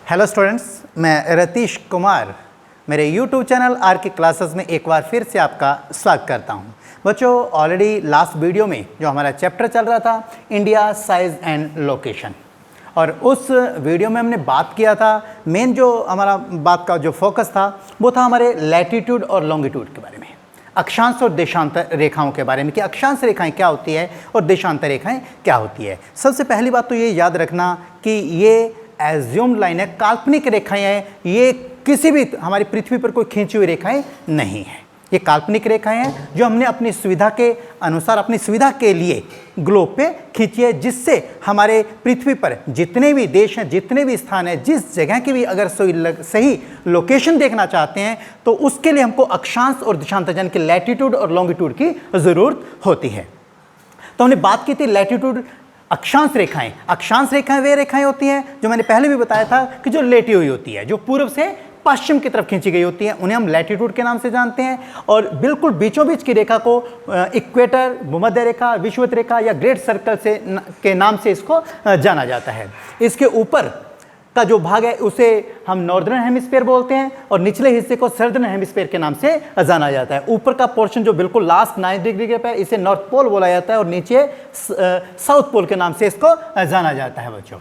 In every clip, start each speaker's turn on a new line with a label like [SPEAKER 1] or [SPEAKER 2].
[SPEAKER 1] Hello students, मैं रतीश कुमार मेरे YouTube channel are के क्लासेस में एक बार फिर से आपका स्वागत करता हूं। बच्चों, ऑलरेडी लास्ट वीडियो में जो हमारा चैप्टर चल रहा था इंडिया साइज एंड लोकेशन, और उस वीडियो में हमने बात किया था, मेन जो हमारा बात का जो फोकस था वो था हमारे लैटीट्यूड और लॉन्गिट्यूड के बारे में, अक्षांश और देशांतर रेखाओं के बारे में कि अक्षांश रेखाएं क्या होती है और देशांतर रेखाएं क्या होती है। सबसे पहली बात तो ये याद रखना कि ये एज्यूम्ड लाइन है, काल्पनिक रेखाएं हैं, ये किसी भी हमारी पृथ्वी पर कोई खींची हुई रेखाएं नहीं है। ये काल्पनिक रेखाएं हैं जो हमने अपनी सुविधा के अनुसार, अपनी सुविधा के लिए ग्लोब पे खींची है, जिससे हमारे पृथ्वी पर जितने भी देश हैं, जितने भी स्थान हैं, जिस जगह की भी अगर सही लोकेशन देखना चाहते हैं तो उसके लिए हमको अक्षांश और देशांतर यानी कि लैटीट्यूड और लॉन्गिट्यूड की ज़रूरत होती है। तो हमने बात की थी लैटीट्यूड, अक्षांश रेखाएं। अक्षांश रेखाएं वे रेखाएं होती हैं जो मैंने पहले भी बताया था कि जो लेटी हुई होती है, जो पूर्व से पश्चिम की तरफ खींची गई होती है, उन्हें हम लैटीट्यूड के नाम से जानते हैं। और बिल्कुल बीचों बीच की रेखा को इक्वेटर, भूमध्य रेखा, विषुवत रेखा या ग्रेट सर्कल से के नाम से इसको जाना जाता है। इसके ऊपर का जो भाग है उसे हम नॉर्दर्न हेमिस्फीयर बोलते हैं और निचले हिस्से को सदर्न हेमिस्फीयर के नाम से जाना जाता है। ऊपर का पोर्शन जो बिल्कुल लास्ट 9 डिग्री के पे इसे नॉर्थ पोल बोला जाता है और नीचे साउथ पोल के नाम से इसको जाना जाता है। बच्चों,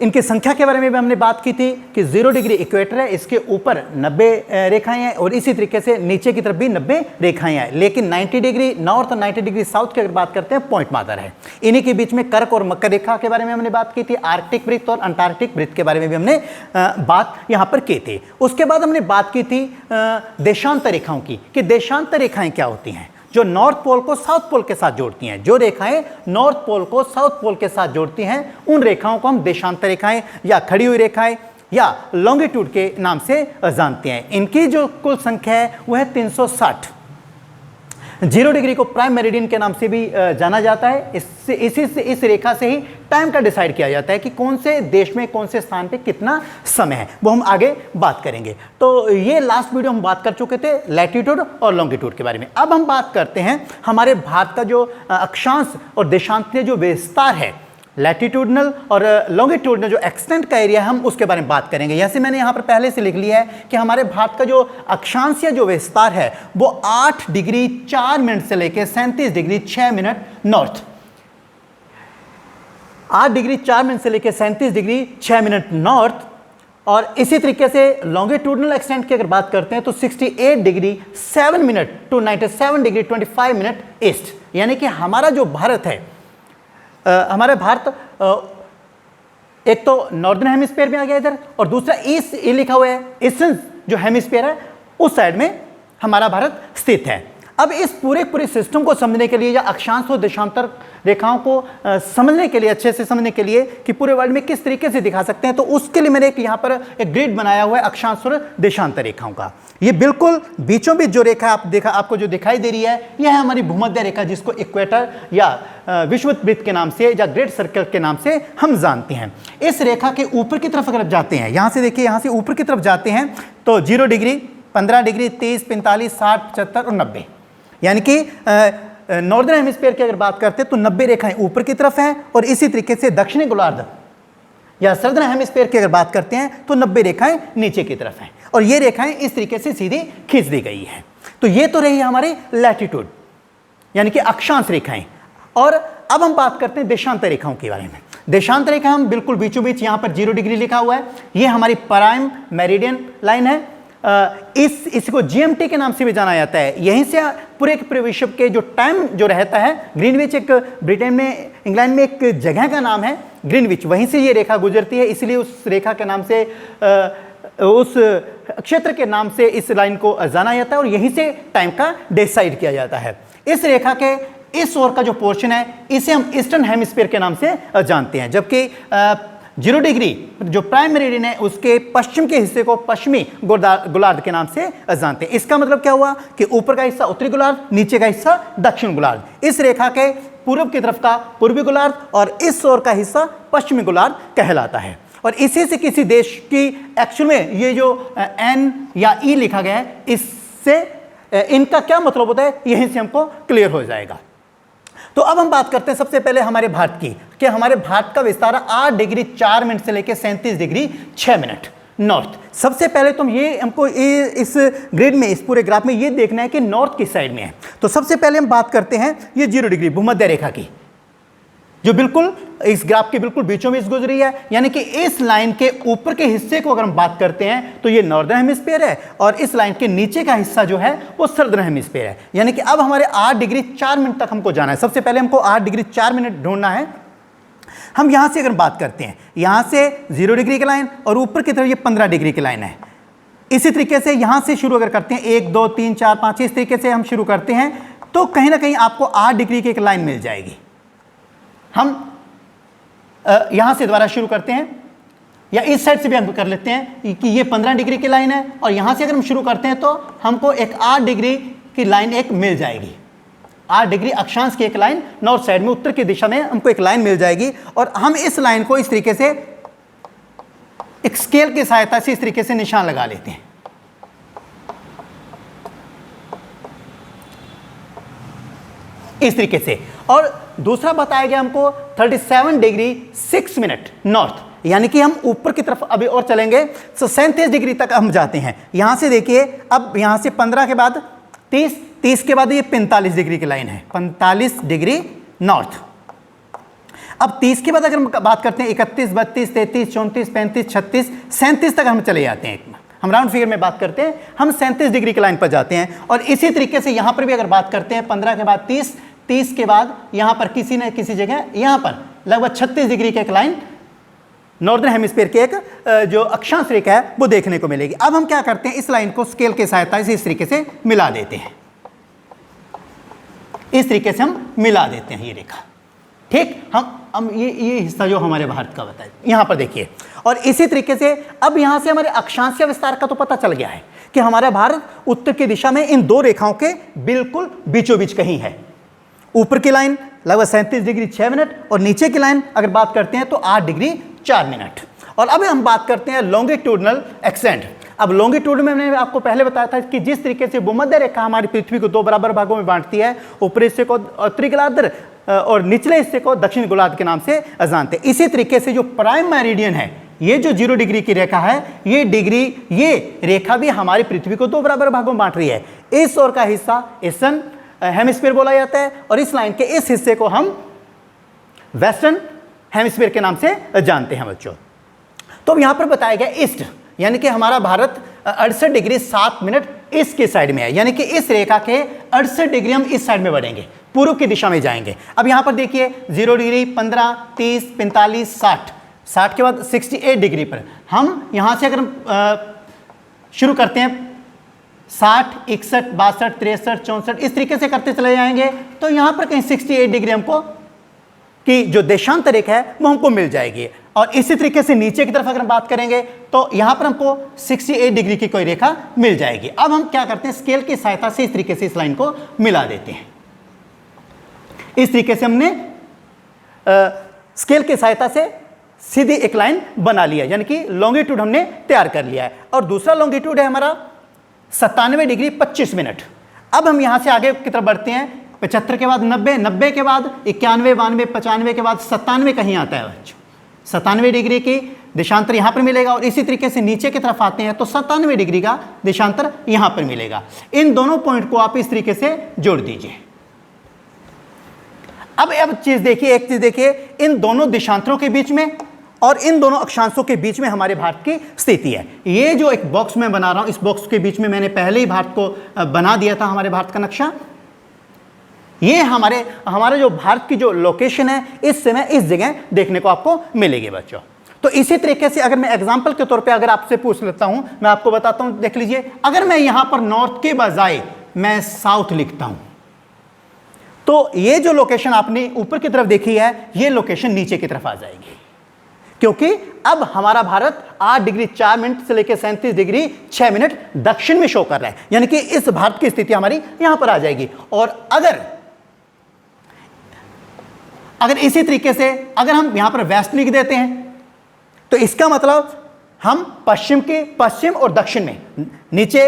[SPEAKER 1] इनकी संख्या के बारे में भी हमने बात की थी कि 0 डिग्री इक्वेटर है, इसके ऊपर 90 रेखाएं हैं और इसी तरीके से नीचे की तरफ भी 90 रेखाएं हैं। लेकिन 90 डिग्री नॉर्थ और 90 डिग्री साउथ की अगर बात करते हैं पॉइंट मार्कर है। इन्हीं के बीच में कर्क और मकर रेखा के बारे में हमने बात की थी। आर्कटिक वृत्त और अंटार्कटिक वृत्त के बारे में भी हमने बात यहाँ पर की थी। उसके बाद हमने बात की थी देशांतर रेखाओं की कि देशांतर रेखाएं क्या होती हैं, जो नॉर्थ पोल को साउथ पोल के साथ जोड़ती हैं। जो रेखाएं नॉर्थ पोल को साउथ पोल के साथ जोड़ती हैं उन रेखाओं को हम देशांतर रेखाएं या खड़ी हुई रेखाएं या लॉन्गिट्यूड के नाम से जानते हैं। इनकी जो कुल संख्या है वह है 360। 0 डिग्री को प्राइम मेरिडियन के नाम से भी जाना जाता है। इस रेखा से ही टाइम का डिसाइड किया जाता है कि कौन से देश में कौन से स्थान पे कितना समय है, वो हम आगे बात करेंगे। तो ये लास्ट वीडियो हम बात कर चुके थे लैटीट्यूड और लॉन्गिट्यूड के बारे में। अब हम बात करते हैं हमारे भारत का जो अक्षांश और देशांतीय जो विस्तार है, लैटीट्यूडनल और लॉन्गिट्यूडनल जो एक्सटेंट का एरिया है, हम उसके बारे में बात करेंगे। जैसे मैंने यहाँ पर पहले से लिख लिया है कि हमारे भारत का जो अक्षांशीय जो विस्तार है वो 8 डिग्री 4 मिनट से लेकर 37 degree 6 minute north, 8 degree 4 minute से लेकर 37 डिग्री 6 मिनट नॉर्थ। और इसी तरीके से लॉन्गिट्यूडनल एक्सटेंट की अगर बात करते हैं तो 68 degree 7 minute to 97 degree 25 minute east. यानी कि हमारा जो भारत है, हमारे भारत एक तो नॉर्दर्न हेमिस्फीयर में आ गया इधर, और दूसरा ईस्ट, ये लिखा हुआ है ईस्टर्न जो हेमिस्फीयर है उस साइड में हमारा भारत स्थित है। अब इस पूरे सिस्टम को समझने के लिए या अक्षांश और देशांतर रेखाओं को समझने के लिए, अच्छे से समझने के लिए कि पूरे वर्ल्ड में किस तरीके से दिखा सकते हैं, तो उसके लिए मैंने यहाँ पर एक ग्रिड बनाया हुआ है अक्षांश और देशांतर रेखाओं का। ये बिल्कुल बीचों बीच जो रेखा आपको जो दिखाई दे रही है, यह है हमारी भूमध्य रेखा, जिसको इक्वेटर या विषुवत वृत्त के नाम से या ग्रेट सर्कल के नाम से हम जानते हैं। इस रेखा के ऊपर की तरफ अगर जाते हैं, यहाँ से देखिए, यहाँ से ऊपर की तरफ जाते हैं तो 0 डिग्री, 15 डिग्री, 30, 45, 60, 75 और 90, यानी कि नॉर्दर्न हेमिस्फीयर की अगर बात करते हैं तो 90 रेखाएं ऊपर की तरफ हैं। और इसी तरीके से दक्षिणी गोलार्ध या सदर्न हेमिस्फीयर की अगर बात करते हैं तो 90 रेखाएं नीचे की तरफ हैं। और ये रेखाएं इस तरीके से सीधी खींच दी गई हैं। तो ये तो रही हमारी लैटीट्यूड यानी कि अक्षांश रेखाएं। और अब हम बात करते हैं देशांतर रेखाओं के बारे में। देशांतर रेखा हम बिल्कुल बीचों बीच, यहाँ पर 0 डिग्री लिखा हुआ है, ये हमारी प्राइम मेरिडियन लाइन है। इसको GMT के नाम से भी जाना जाता है। यहीं से पूरे विश्व के जो टाइम जो रहता है, ग्रीनविच एक ब्रिटेन में, इंग्लैंड में एक जगह का नाम है ग्रीनविच, वहीं से ये रेखा गुजरती है, इसलिए उस रेखा के नाम से, उस क्षेत्र के नाम से इस लाइन को जाना जाता है और यहीं से टाइम का डिसाइड किया जाता है। इस रेखा के इस ओर का जो पोर्शन है इसे हम ईस्टर्न हेमिस्फीयर के नाम से जानते हैं, जबकि 0 डिग्री जो प्राइम मेरिडियन है उसके पश्चिम के हिस्से को पश्चिमी गोलार्ध के नाम से जानते हैं। इसका मतलब क्या हुआ कि ऊपर का हिस्सा उत्तरी गोलार्ध, नीचे का हिस्सा दक्षिण गोलार्ध। इस रेखा के पूर्व की तरफ का पूर्वी गोलार्ध और इस ओर का हिस्सा पश्चिमी गोलार्ध कहलाता है। और इसी से किसी देश की एक्चुअल में ये जो N या E लिखा गया है, इससे इनका क्या मतलब होता है, यहीं से हमको क्लियर हो जाएगा। तो अब हम बात करते हैं सबसे पहले हमारे भारत की, कि हमारे भारत का विस्तार 8 डिग्री 4 मिनट से लेकर 37 डिग्री 6 मिनट नॉर्थ। सबसे पहले तुम ये हमको इस ग्रिड में, इस पूरे ग्राफ में ये देखना है कि नॉर्थ किस साइड में है। तो सबसे पहले हम बात करते हैं ये 0 डिग्री भूमध्य रेखा की, जो बिल्कुल इस ग्राफ के बिल्कुल बीचों बीच गुजरी है, यानी कि इस लाइन के ऊपर के हिस्से को अगर हम बात करते हैं तो ये नॉर्दर्न हेमिस्फीयर है, और इस लाइन के नीचे का हिस्सा जो है वो सदर्न हेमिस्फीयर है। यानी कि अब हमारे 8 डिग्री 4 मिनट तक हमको जाना है। सबसे पहले हमको 8 डिग्री 4 मिनट ढूंढना है। हम यहां से अगर बात करते हैं, यहां से 0 डिग्री की लाइन और ऊपर की तरफ ये 15 डिग्री की लाइन है। इसी तरीके से यहां से शुरू अगर करते हैं, 1 2 3 4 5, इस तरीके से हम शुरू करते हैं तो कहीं ना कहीं आपको 8 डिग्री की एक लाइन मिल जाएगी। हम यहां से दोबारा शुरू करते हैं, या इस साइड से भी हम कर लेते हैं कि ये 15 डिग्री की लाइन है, और यहां से अगर हम शुरू करते हैं तो हमको एक 8 डिग्री की लाइन एक मिल जाएगी। 8 डिग्री अक्षांश की एक लाइन नॉर्थ साइड में, उत्तर की दिशा में हमको एक लाइन मिल जाएगी। और हम इस लाइन को इस तरीके से एक स्केल की सहायता से इस तरीके से निशान लगा लेते हैं, इस तरीके से। और दूसरा बताया गया हमको 37 डिग्री 6 मिनट नॉर्थ, यानी कि हम ऊपर की तरफ अभी और चलेंगे तो 37 डिग्री तक हम जाते हैं। यहां से देखिए, अब यहां से 15 के बाद 30, 30 के बाद ये 45 डिग्री की लाइन है, 45 डिग्री नॉर्थ। अब 30 के बाद अगर हम बात करते हैं 31, 32, 33, 34, 35, 36, 37 तक हम चले जाते हैं। हम राउंड फिगर में बात करते हैं, हम 37 डिग्री की लाइन पर जाते हैं। और इसी तरीके से यहां पर भी अगर बात करते हैं, 15 के बाद 30, 30 के बाद यहां पर किसी न किसी जगह यहां पर लगभग 36 डिग्री की एक लाइन नॉर्दर्न हेमिस्फीयर की एक जो अक्षांश रेखा है वो देखने को मिलेगी। अब हम क्या करते हैं, इस लाइन को स्केल की सहायता से इस तरीके से मिला देते हैं, इस तरीके से हम मिला देते हैं ये रेखा। ठीक, हम ये हिस्सा जो हमारे भारत का बताए यहां पर देखिए। और इसी तरीके से अब यहां से हमारे अक्षांशीय विस्तार का तो पता चल गया है कि हमारा भारत उत्तर की दिशा में इन दो रेखाओं के बिल्कुल बीचों बीच कहीं है। ऊपर की लाइन लगभग 37 डिग्री 6 मिनट, और नीचे की लाइन अगर बात करते हैं तो 8 डिग्री 4 मिनट। और अब हम बात करते हैं लॉन्गिट्यूडनल एक्सटेंट। अब लॉन्गिट्यूड में मैंने आपको पहले बताया था कि जिस तरीके से भूमध्य रेखा हमारी पृथ्वी को 2 बराबर भागों में बांटती है, ऊपरी हिस्से को उत्तरी गोलार्ध और निचले हिस्से को दक्षिण गोलार्ध के नाम से जानते हैं। इसी तरीके से जो प्राइम मेरिडियन है, ये जो 0 डिग्री की रेखा है, ये रेखा भी हमारी पृथ्वी को 2 बराबर भागों में बांट रही है। इस ओर का हिस्सा ईस्टर्न हेमिस्फीयर बोला जाता है, और इस लाइन के इस हिस्से को हम वेस्टर्न हेमिस्फीयर के नाम से जानते हैं बच्चों। तो अब यहां पर बताया गया ईस्ट, यानी कि हमारा भारत 68 डिग्री 7 मिनट इसके साइड में है, यानी कि इस रेखा के 68 डिग्री हम इस साइड में बढ़ेंगे, पूर्व की दिशा में जाएंगे। अब यहां पर देखिए 0 डिग्री 15, 30, 45, 60, 60 के बाद 68 डिग्री पर हम यहां से अगर शुरू करते हैं 60, 61, 62, 63, 64, इस तरीके से करते चले जाएंगे तो यहां पर कहीं 68 डिग्री हमको की जो देशांतर रेखा है वो हमको मिल जाएगी। और इसी तरीके से नीचे की तरफ अगर हम बात करेंगे तो यहां पर हमको 68 डिग्री की कोई रेखा मिल जाएगी। अब हम क्या करते हैं, स्केल की सहायता से इस तरीके से इस लाइन को मिला देते हैं। इस तरीके से हमने स्केल की सहायता से सीधी एक लाइन बना लिया, यानी कि लॉन्गिट्यूड हमने तैयार कर लिया है। और दूसरा लॉन्गिट्यूड है हमारा 97 डिग्री 25 मिनट। अब हम यहां से आगे की तरफ बढ़ते हैं, 75 के बाद 90, 90 के बाद 91, 92, 95 के बाद 97 कहीं आता है बच्चों, 97 डिग्री की देशांतर यहां पर मिलेगा। और इसी तरीके से नीचे की तरफ आते हैं तो 97 डिग्री का देशांतर यहां पर मिलेगा। इन दोनों पॉइंट को आप इस तरीके से जोड़ दीजिए। अब चीज देखिए, एक चीज देखिए, इन दोनों देशांतरों के बीच में और इन दोनों अक्षांशों के बीच में हमारे भारत की स्थिति है। ये जो एक बॉक्स में बना रहा हूं, इस बॉक्स के बीच में मैंने पहले ही भारत को बना दिया था, हमारे भारत का नक्शा। ये हमारे जो भारत की जो लोकेशन है इस समय इस जगह देखने को आपको मिलेगी बच्चों। तो इसी तरीके से अगर मैं एग्जांपल के तौर पे अगर आपसे पूछ लेता हूं, मैं आपको बताता हूं, देख लीजिए, अगर मैं यहां पर नॉर्थ के बजाय मैं साउथ लिखता हूं तो ये जो लोकेशन आपने ऊपर की तरफ देखी है ये लोकेशन नीचे की तरफ आ जाएगी, क्योंकि अब हमारा भारत 8 डिग्री 4 मिनट से लेकर 37 डिग्री 6 मिनट दक्षिण में शो कर रहा है, यानी कि इस भारत की स्थिति हमारी यहां पर आ जाएगी। और अगर इसी तरीके से अगर हम यहां पर वेस्ट लिख देते हैं तो इसका मतलब हम पश्चिम और दक्षिण में नीचे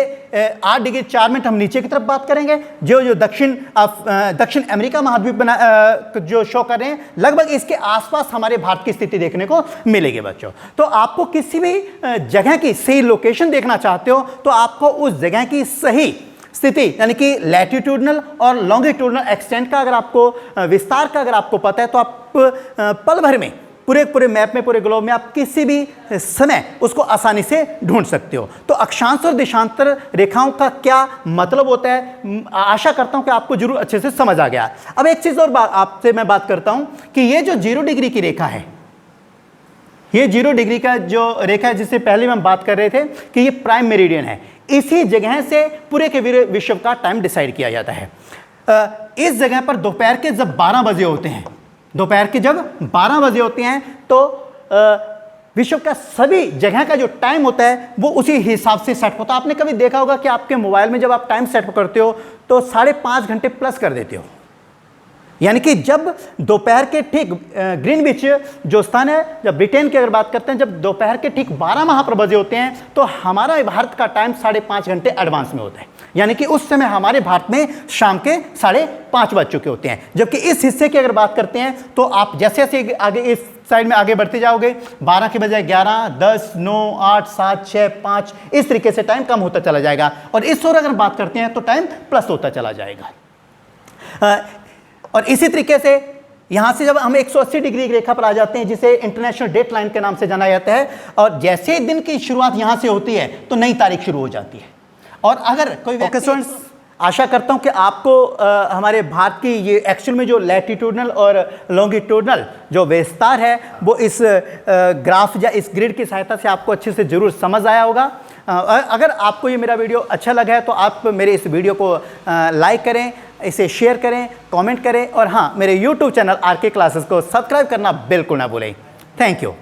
[SPEAKER 1] 8 डिग्री 4 मिनट हम नीचे की तरफ बात करेंगे। जो दक्षिण अमेरिका महाद्वीप जो शो कर रहे हैं, लगभग इसके आसपास हमारे भारत की स्थिति देखने को मिलेगी बच्चों। तो आपको किसी भी जगह की सही लोकेशन देखना चाहते हो तो आपको उस जगह की सही स्थिति यानी कि लैटिट्यूडनल और लॉन्गिट्यूडनल एक्सटेंट का अगर आपको विस्तार का अगर आपको पता है तो आप पल भर में पूरे मैप में, पूरे ग्लोब में आप किसी भी समय उसको आसानी से ढूंढ सकते हो। तो अक्षांश और देशांतर रेखाओं का क्या मतलब होता है, आशा करता हूं कि आपको जरूर अच्छे से समझ आ गया। अब एक चीज और आपसे मैं बात करता हूं कि ये जो 0 डिग्री की रेखा है, ये 0 डिग्री का जो रेखा है जिससे पहले हम बात कर रहे थे कि ये प्राइम मेरिडियन है, इसी जगह से पूरे के विश्व का टाइम डिसाइड किया जाता है। इस जगह पर दोपहर के जब 12 बजे होते हैं, दोपहर के जब 12 बजे होते हैं तो विश्व का सभी जगह का जो टाइम होता है वो उसी हिसाब से सेट होता है। आपने कभी देखा होगा कि आपके मोबाइल में जब आप टाइम सेट करते हो तो 5.5 घंटे प्लस कर देते हो, यानी कि जब दोपहर के ठीक ग्रीनविच जो स्थान है, जब ब्रिटेन की अगर बात करते हैं, जब दोपहर के ठीक 12 बजे होते हैं तो हमारा भारत का टाइम 5.5 घंटे एडवांस में होता है, यानी कि उस समय हमारे भारत में शाम के 5:30 बज चुके होते हैं। जबकि इस हिस्से की अगर बात करते हैं तो आप जैसे जैसे आगे इस साइड में आगे बढ़ते जाओगे, 12 के बजाय 11, 10, 9, 8, 7, 6, 5 इस तरीके से टाइम कम होता चला जाएगा। और इस ओर अगर बात करते हैं तो टाइम प्लस होता चला जाएगा। और इसी तरीके से यहां से जब हम 180 डिग्री की रेखा पर आ जाते हैं जिसे इंटरनेशनल डेट लाइन के नाम से जाना जाता है, और जैसे दिन की शुरुआत यहां से होती है तो नई तारीख शुरू हो जाती है। और अगर कोई स्टूडेंट्स, आशा करता हूं कि आपको हमारे भारत की ये एक्चुअल में जो लैटिट्यूडनल और लॉन्गिट्यूडनल जो विस्तार है वो इस ग्राफ या इस ग्रिड की सहायता से आपको अच्छे से जरूर समझ आया होगा। अगर आपको ये मेरा वीडियो अच्छा लगा है तो आप मेरे इस वीडियो को लाइक करें, इसे शेयर करें, कमेंट करें, और हाँ, मेरे YouTube चैनल RK क्लासेस को सब्सक्राइब करना बिल्कुल ना भूलें। Thank you.